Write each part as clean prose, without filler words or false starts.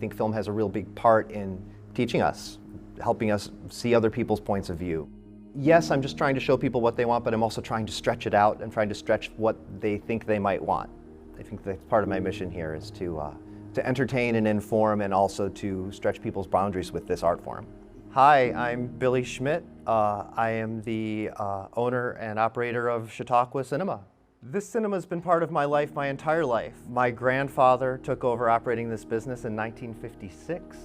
think film has a real big part in teaching us, helping us see other people's points of view. Yes, I'm just trying to show people what they want, but I'm also trying to stretch it out and trying to stretch what they think they might want. I think that's part of my mission here, is to entertain and inform, and also to stretch people's boundaries with this art form. Hi, I'm Billy Schmidt. I am the owner and operator of Chautauqua Cinema. This cinema has been part of my life my entire life. My grandfather took over operating this business in 1956.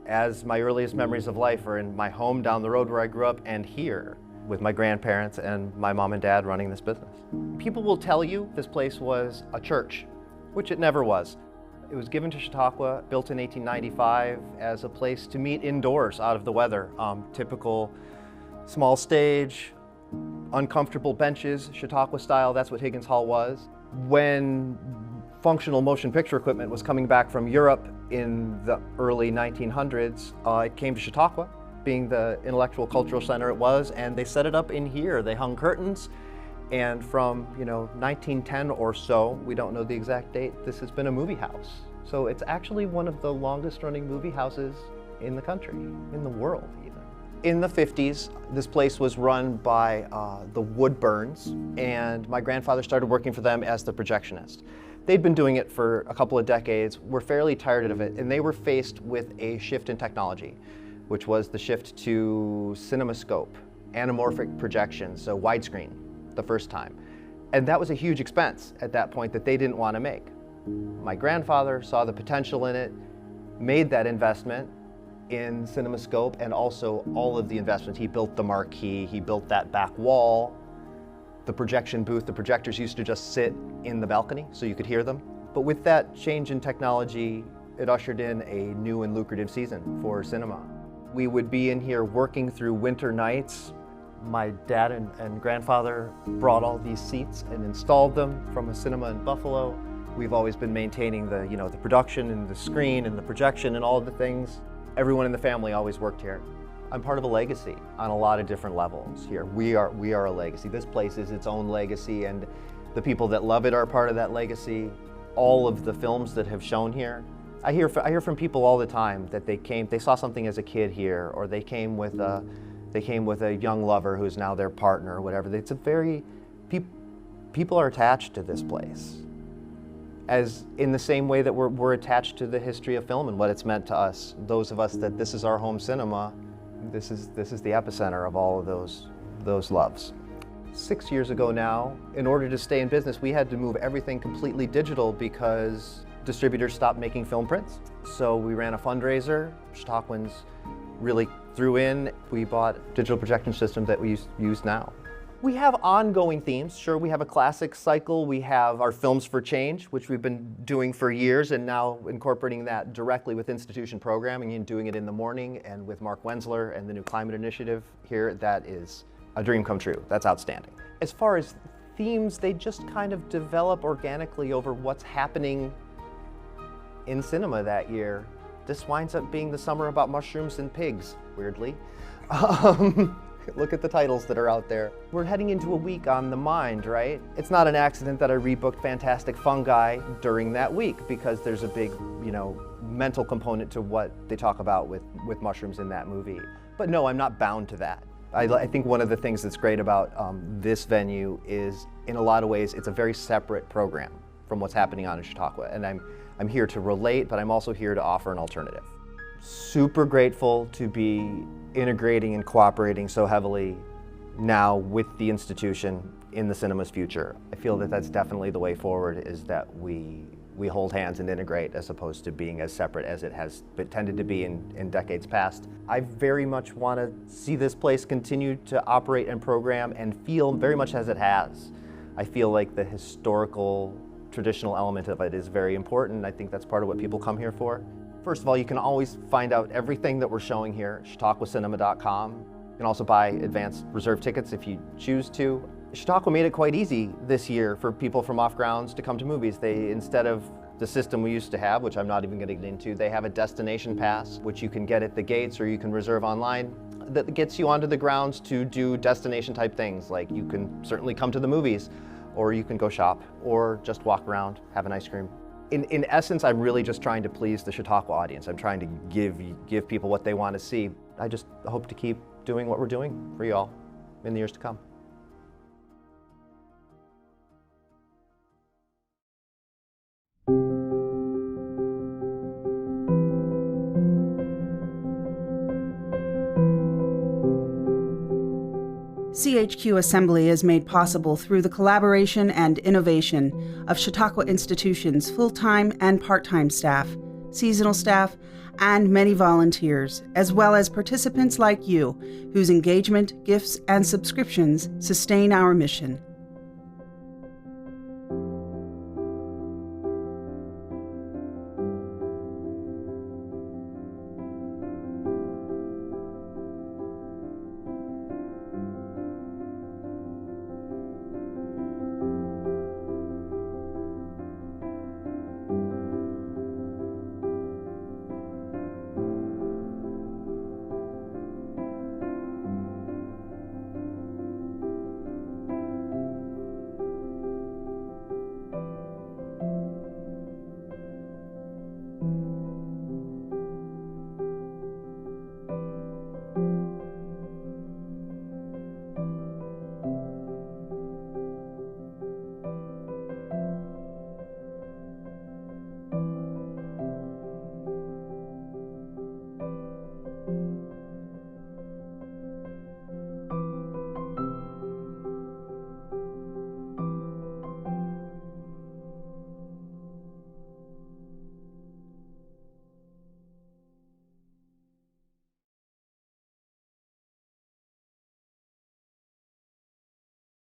As my earliest memories of life are in my home down the road where I grew up, and here with my grandparents and my mom and dad running this business. People will tell you this place was a church, which it never was. It was given to Chautauqua, built in 1895, as a place to meet indoors out of the weather. Typical small stage, uncomfortable benches, Chautauqua style, that's what Higgins Hall was. When functional motion picture equipment was coming back from Europe in the early 1900s, it came to Chautauqua, being the intellectual cultural center it was, and they set it up in here. They hung curtains, and from 1910 or so, we don't know the exact date, this has been a movie house. So it's actually one of the longest running movie houses in the country, in the world even. In the 50s, this place was run by the Woodburns, and my grandfather started working for them as the projectionist. They'd been doing it for a couple of decades, were fairly tired of it, and they were faced with a shift in technology, which was the shift to CinemaScope, anamorphic projection, so widescreen, the first time. And that was a huge expense at that point that they didn't want to make. My grandfather saw the potential in it, made that investment in CinemaScope, and also all of the investments. He built the marquee, he built that back wall, the projection booth. The projectors used to just sit in the balcony so you could hear them. But with that change in technology, it ushered in a new and lucrative season for cinema. We would be in here working through winter nights. My dad and grandfather brought all these seats and installed them from a cinema in Buffalo. We've always been maintaining the, the production and the screen and the projection and all of the things. Everyone in the family always worked here. I'm part of a legacy on a lot of different levels here. We are a legacy. This place is its own legacy, and the people that love it are part of that legacy. All of the films that have shown here, I hear from people all the time that they saw something as a kid here, or they came with a young lover who's now their partner or whatever. It's a very, people are attached to this place, as in the same way that we're attached to the history of film and what it's meant to us. Those of us that this is our home cinema, this is the epicenter of all of those loves. 6 years ago now, in order to stay in business, we had to move everything completely digital because distributors stopped making film prints. So we ran a fundraiser. Chautauquans really threw in. We bought a digital projection system that we use now. We have ongoing themes. Sure, we have a classic cycle. We have our Films for Change, which we've been doing for years, and now incorporating that directly with institution programming and doing it in the morning, and with Mark Wenzler and the new climate initiative here. That is a dream come true. That's outstanding. As far as themes, they just kind of develop organically over what's happening in cinema that year. This winds up being the summer about mushrooms and pigs, weirdly. Look at the titles that are out there. We're heading into a week on the mind, right? It's not an accident that I rebooked Fantastic Fungi during that week, because there's a big, mental component to what they talk about with mushrooms in that movie. But no, I'm not bound to that. I think one of the things that's great about this venue is, in a lot of ways, it's a very separate program from what's happening on in Chautauqua. And I'm here to relate, but I'm also here to offer an alternative. Super grateful to be integrating and cooperating so heavily now with the institution in the cinema's future. I feel that that's definitely the way forward, is that we hold hands and integrate, as opposed to being as separate as it has tended to be in decades past. I very much want to see this place continue to operate and program and feel very much as it has. I feel like the historical, traditional element of it is very important. I think that's part of what people come here for. First of all, you can always find out everything that we're showing here, chautauquacinema.com. You can also buy advanced reserve tickets if you choose to. Chautauqua made it quite easy this year for people from off grounds to come to movies. They, instead of the system we used to have, which I'm not even going to get into, they have a destination pass, which you can get at the gates or you can reserve online, that gets you onto the grounds to do destination type things. Like, you can certainly come to the movies, or you can go shop, or just walk around, have an ice cream. In essence, I'm really just trying to please the Chautauqua audience. I'm trying to give people what they want to see. I just hope to keep doing what we're doing for y'all in the years to come. CHQ Assembly is made possible through the collaboration and innovation of Chautauqua institutions' full-time and part-time staff, seasonal staff, and many volunteers, as well as participants like you, whose engagement, gifts, and subscriptions sustain our mission.